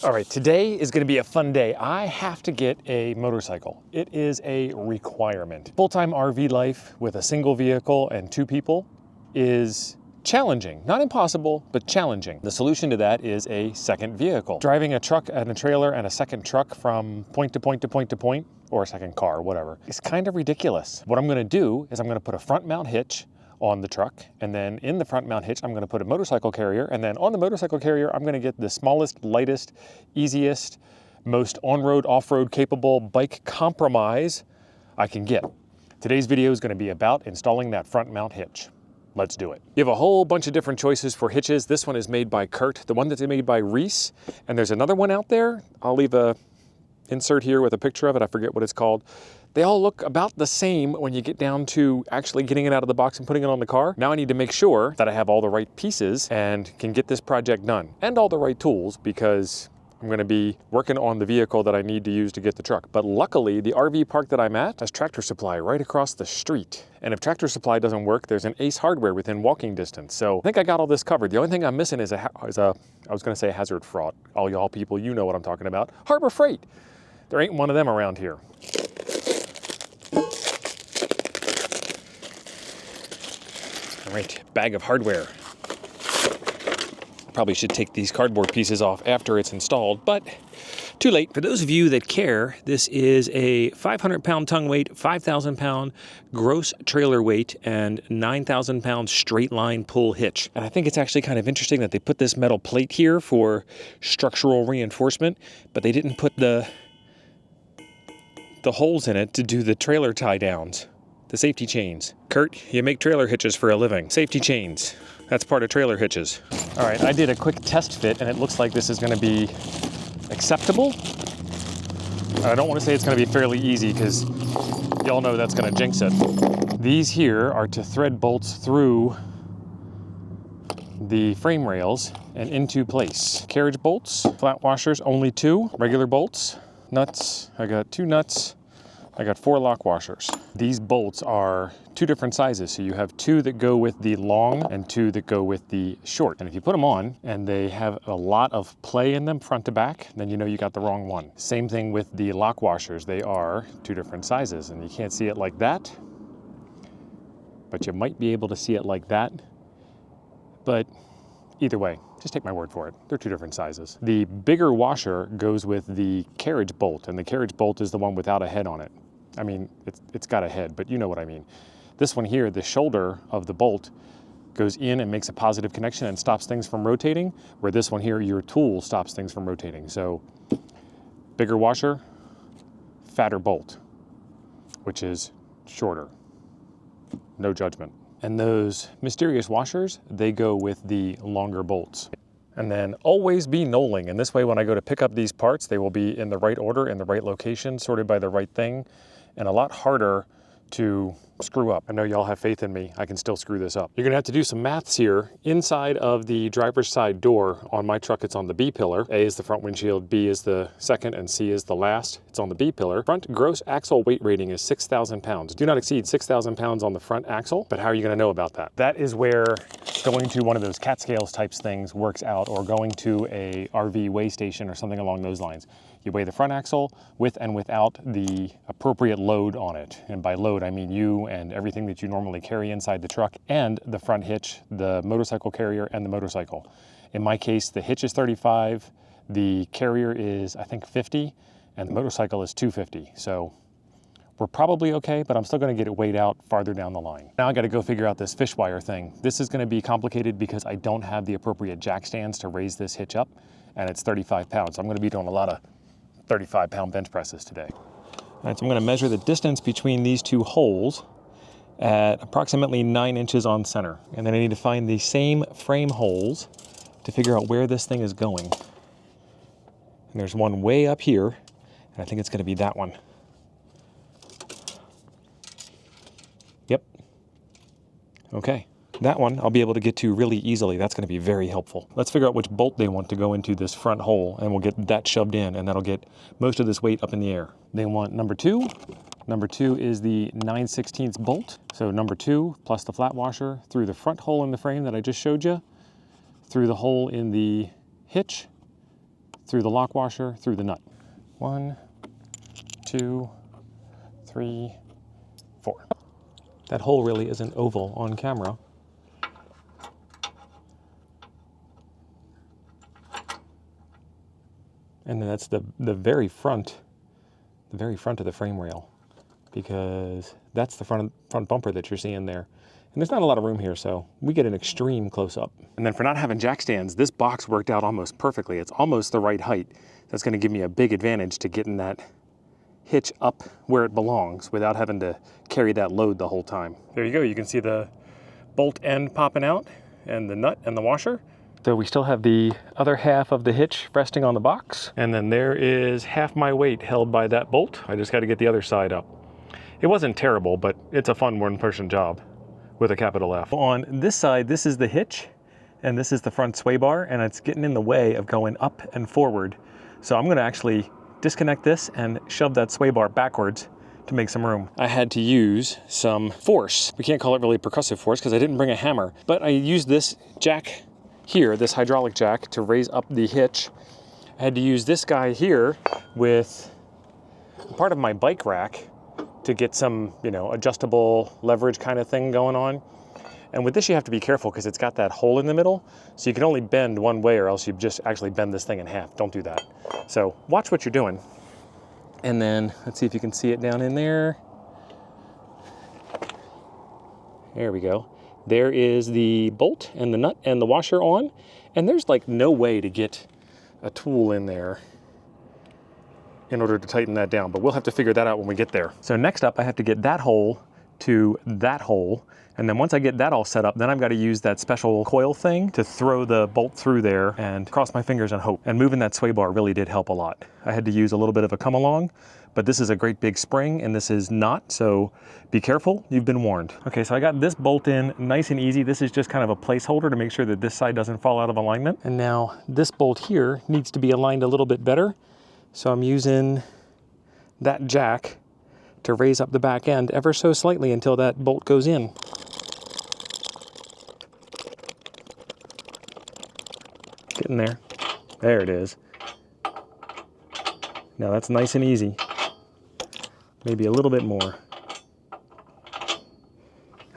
All right, today is gonna be a fun day. I have to get a motorcycle. It is a requirement. Full-time RV life with a single vehicle and two people is challenging. Not impossible, but challenging. The solution to that is a second vehicle. Driving a truck and a trailer and a second truck from point to point to point to point, or a second car, whatever, is kind of ridiculous. What I'm gonna do is I'm gonna put a front mount hitch on the truck, and then in the front mount hitch I'm going to put a motorcycle carrier, and then on the motorcycle carrier I'm going to get the smallest, lightest, easiest, most on-road, off-road capable bike compromise I can get. Today's video is going to be about installing that front mount hitch. Let's do it. You have a whole bunch of different choices for hitches. This one is made by Kurt, the one that's made by Reese, and there's another one out there. I'll leave a insert here with a picture of it. I forget what it's called. They all look about the same when you get down to actually getting it out of the box and putting it on the car. Now I need to make sure that I have all the right pieces and can get this project done, and all the right tools, because I'm going to be working on the vehicle that I need to use to get the truck. But luckily, the RV park that I'm at has Tractor Supply right across the street. And if Tractor Supply doesn't work, there's an Ace Hardware within walking distance. So I think I got all this covered. The only thing I'm missing is I was going to say hazard fraught. All y'all people, you know what I'm talking about. Harbor Freight. There ain't one of them around here. All right, bag of hardware. Probably should take these cardboard pieces off after it's installed, but too late. For those of you that care, this is a 500-pound tongue weight, 5,000-pound gross trailer weight, and 9,000-pound straight line pull hitch. And I think it's actually kind of interesting that they put this metal plate here for structural reinforcement, but they didn't put the holes in it to do the trailer tie downs. The safety chains. Kurt, you make trailer hitches for a living. Safety chains. That's part of trailer hitches. All right, I did a quick test fit, and it looks like this is going to be acceptable. I don't want to say it's going to be fairly easy, because y'all know that's going to jinx it. These here are to thread bolts through the frame rails and into place. Carriage bolts, flat washers, only 2. Regular bolts, nuts. I got 2 nuts. I got 4 lock washers. These bolts are 2 different sizes. So you have 2 that go with the long and 2 that go with the short. And if you put them on and they have a lot of play in them front to back, then you know you got the wrong one. Same thing with the lock washers. They are 2 different sizes, and you can't see it like that, but you might be able to see it like that. But either way, just take my word for it. They're 2 different sizes. The bigger washer goes with the carriage bolt, and the carriage bolt is the one without a head on it. I mean, it's got a head, but you know what I mean. This one here, the shoulder of the bolt goes in and makes a positive connection and stops things from rotating, where this one here, your tool, stops things from rotating. So bigger washer, fatter bolt, which is shorter. No judgment. And those mysterious washers, they go with the longer bolts. And then always be knolling. And this way, when I go to pick up these parts, they will be in the right order, in the right location, sorted by the right thing, and a lot harder to screw up. I know y'all have faith in me. I can still screw this up. You're gonna have to do some maths here. Inside of the driver's side door, on my truck, it's on the B pillar. A is the front windshield, B is the second, and C is the last. It's on the B pillar. Front gross axle weight rating is 6,000 pounds. Do not exceed 6,000 pounds on the front axle, but how are you gonna know about that? That is where going to one of those cat scales types things works out, or going to a RV weigh station or something along those lines. You weigh the front axle with and without the appropriate load on it. And by load, I mean you and everything that you normally carry inside the truck, and the front hitch, the motorcycle carrier, and the motorcycle. In my case, the hitch is 35, the carrier is, I think, 50, and the motorcycle is 250. So we're probably okay, but I'm still gonna get it weighed out farther down the line. Now I gotta go figure out this fish wire thing. This is gonna be complicated because I don't have the appropriate jack stands to raise this hitch up, and it's 35 pounds. So I'm gonna be doing a lot of 35-pound bench presses today. All right, so I'm gonna measure the distance between these 2 holes at approximately 9 inches on center. And then I need to find the same frame holes to figure out where this thing is going. And there's one way up here, and I think it's gonna be that one. Yep. Okay. That one I'll be able to get to really easily. That's going to be very helpful. Let's figure out which bolt they want to go into this front hole, and we'll get that shoved in, and that'll get most of this weight up in the air. They want number 2. Number 2 is the 9/16 bolt. So number 2 plus the flat washer through the front hole in the frame that I just showed you, through the hole in the hitch, through the lock washer, through the nut. 1, 2, 3, 4. That hole really isn't oval on camera. And then that's the very front of the frame rail, because that's the front bumper that you're seeing there. And there's not a lot of room here, so we get an extreme close-up. And then for not having jack stands, this box worked out almost perfectly. It's almost the right height. That's gonna give me a big advantage to getting that hitch up where it belongs without having to carry that load the whole time. There you go, you can see the bolt end popping out and the nut and the washer. So we still have the other half of the hitch resting on the box. And then there is half my weight held by that bolt. I just got to get the other side up. It wasn't terrible, but it's a fun one-person job with a capital F. On this side, this is the hitch, and this is the front sway bar, and it's getting in the way of going up and forward. So I'm gonna actually disconnect this and shove that sway bar backwards to make some room. I had to use some force. We can't call it really percussive force because I didn't bring a hammer, but I used this jack here, this hydraulic jack, to raise up the hitch. I had to use this guy here with part of my bike rack to get some, adjustable leverage kind of thing going on. And with this, you have to be careful because it's got that hole in the middle. So you can only bend one way or else you just actually bend this thing in half. Don't do that. So watch what you're doing. And then let's see if you can see it down in there. There we go. There is the bolt and the nut and the washer on, and there's like no way to get a tool in there in order to tighten that down, but we'll have to figure that out when we get there. So next up, I have to get that hole to that hole, and then once I get that all set up, then I've got to use that special coil thing to throw the bolt through there and cross my fingers and hope. And moving that sway bar really did help a lot. I had to use a little bit of a come along, but this is a great big spring and this is not, so be careful, you've been warned. Okay, so I got this bolt in nice and easy. This is just kind of a placeholder to make sure that this side doesn't fall out of alignment. And now this bolt here needs to be aligned a little bit better. So I'm using that jack to raise up the back end ever so slightly until that bolt goes in. Getting there. There it is. Now that's nice and easy. Maybe a little bit more.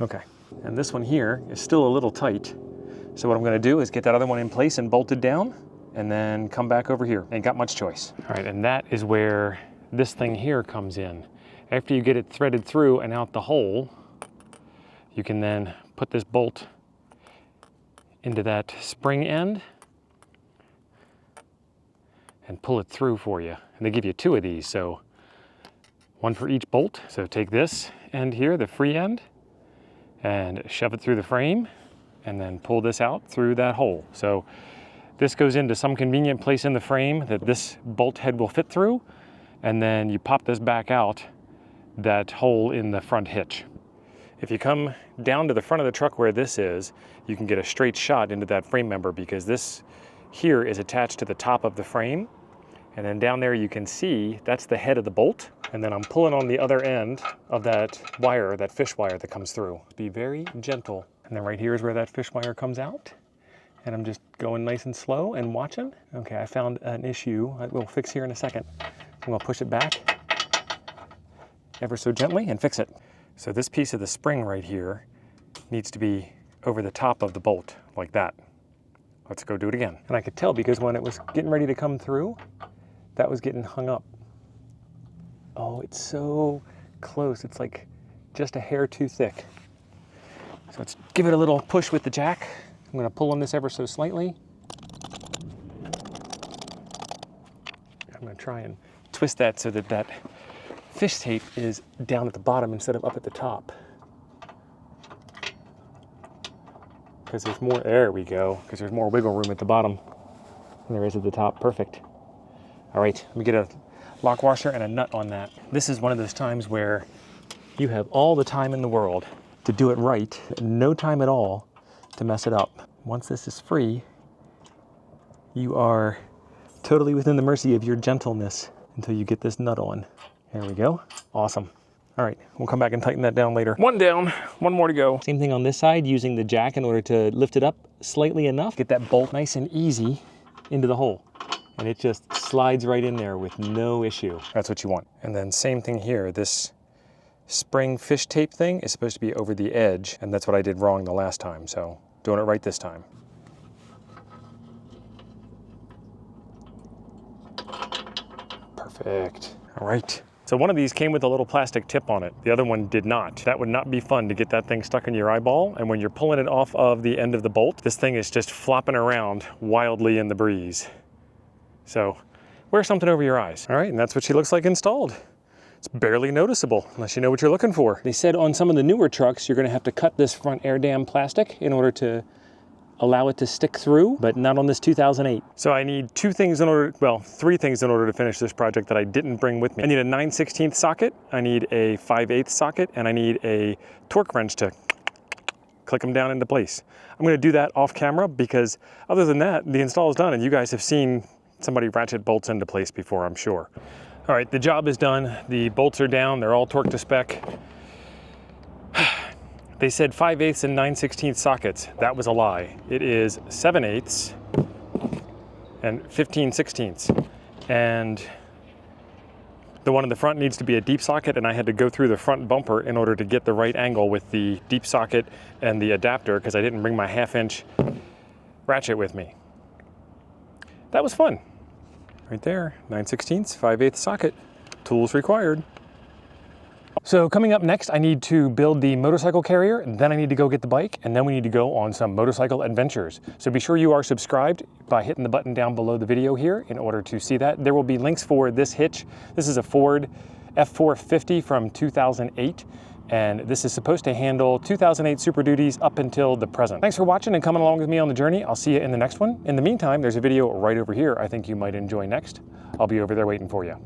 Okay, and this one here is still a little tight. So what I'm gonna do is get that other one in place and bolted down, and then come back over here. Ain't got much choice. All right, and that is where this thing here comes in. After you get it threaded through and out the hole, you can then put this bolt into that spring end and pull it through for you. And they give you 2 of these, so one for each bolt. So take this end here, the free end, and shove it through the frame, and then pull this out through that hole. So this goes into some convenient place in the frame that this bolt head will fit through, and then you pop this back out that hole in the front hitch. If you come down to the front of the truck where this is, you can get a straight shot into that frame member because this here is attached to the top of the frame. And then down there you can see that's the head of the bolt. And then I'm pulling on the other end of that wire, that fish wire that comes through. Be very gentle. And then right here is where that fish wire comes out. And I'm just going nice and slow and watching. Okay, I found an issue we'll fix here in a second. I'm gonna push it back ever so gently and fix it. So this piece of the spring right here needs to be over the top of the bolt, like that. Let's go do it again. And I could tell because when it was getting ready to come through, that was getting hung up. Oh, it's so close. It's like just a hair too thick. So let's give it a little push with the jack. I'm gonna pull on this ever so slightly. I'm gonna try and twist that so that that fish tape is down at the bottom instead of up at the top. Because there's more, there we go, because there's more wiggle room at the bottom than there is at the top. Perfect. All right, let me get a lock washer and a nut on that. This is one of those times where you have all the time in the world to do it right, no time at all to mess it up. Once this is free, you are totally within the mercy of your gentleness until you get this nut on. There we go. Awesome. All right, we'll come back and tighten that down later. One down, one more to go. Same thing on this side, using the jack in order to lift it up slightly enough. Get that bolt nice and easy into the hole. and it just slides right in there with no issue. That's what you want. And then same thing here, this spring fish tape thing is supposed to be over the edge, and that's what I did wrong the last time, so doing it right this time. Perfect. All right. So one of these came with a little plastic tip on it. The other one did not. That would not be fun to get that thing stuck in your eyeball. And when you're pulling it off of the end of the bolt, this thing is just flopping around wildly in the breeze. So wear something over your eyes. All right, and that's what she looks like installed. It's barely noticeable unless you know what you're looking for. They said on some of the newer trucks, you're gonna have to cut this front air dam plastic in order to allow it to stick through, but not on this 2008. So I need three things in order to finish this project that I didn't bring with me. I need a 9/16 socket, I need a 5/8 socket, and I need a torque wrench to click them down into place. I'm gonna do that off camera because other than that, the install is done and you guys have seen somebody ratchet bolts into place before, I'm sure. All right, the job is done. The bolts are down, they're all torqued to spec. They said 5/8 and 9/16 sockets. That was a lie. It is 7/8 and 15/16. And the one in the front needs to be a deep socket, and I had to go through the front bumper in order to get the right angle with the deep socket and the adapter because I didn't bring my 1/2" ratchet with me. That was fun. Right there, 9/16, 5/8 socket, tools required. So coming up next, I need to build the motorcycle carrier, then I need to go get the bike, and then we need to go on some motorcycle adventures. So be sure you are subscribed by hitting the button down below the video here in order to see that. There will be links for this hitch. This is a Ford F-450 from 2008, and this is supposed to handle 2008 Super Duties up until the present. Thanks for watching and coming along with me on the journey. I'll see you in the next one. In the meantime, there's a video right over here I think you might enjoy next. I'll be over there waiting for you.